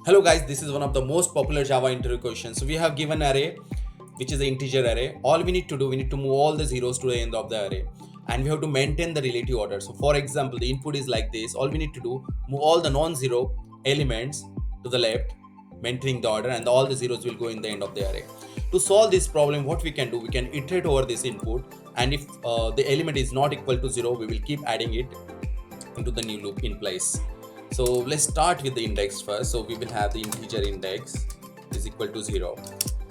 Hello guys, this is one of the most popular Java interview questions. So we have given array, which is an integer array. All we need to do, we need to move all the zeros to the end of the array, and we have to maintain the relative order. So for example, the input is like this. All we need to do, move all the non-zero elements to the left, maintaining the order, and all the zeros will go in the end of the array. To solve this problem, what we can do, we can iterate over this input, and if the element is not equal to 0, we will keep adding it into the new loop in place. So let's start with the index first. So we will have the integer index is equal to 0,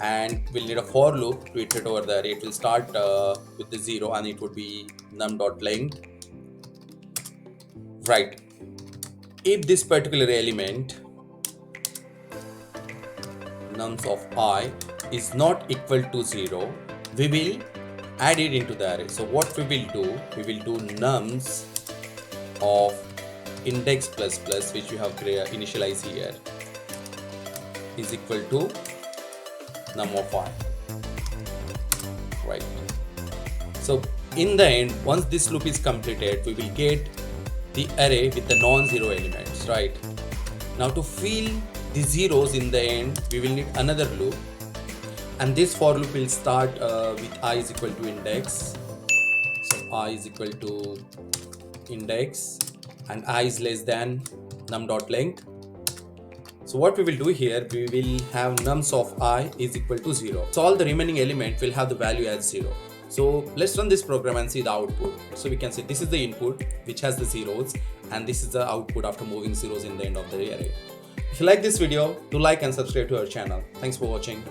and we'll need a for loop to iterate over the array. It will start with the 0, and it would be num.length. Right, if this particular element nums of I is not equal to 0, we will add it into the array. So what we will do, we will do nums of index plus plus, which we have initialized here, is equal to num of I. Right, so in the end, once this loop is completed, we will get the array with the non-zero elements. Right, now to fill the zeros in the end, we will need another loop, and this for loop will start with I is equal to index. So I is equal to index, and I is less than num.length. So what we will do here, we will have nums of I is equal to 0. So all the remaining element will have the value as 0. So let's run this program and see the output. So we can say this is the input which has the zeros, and this is the output after moving zeros in the end of the array. If you like this video, do like and subscribe to our channel. Thanks for watching.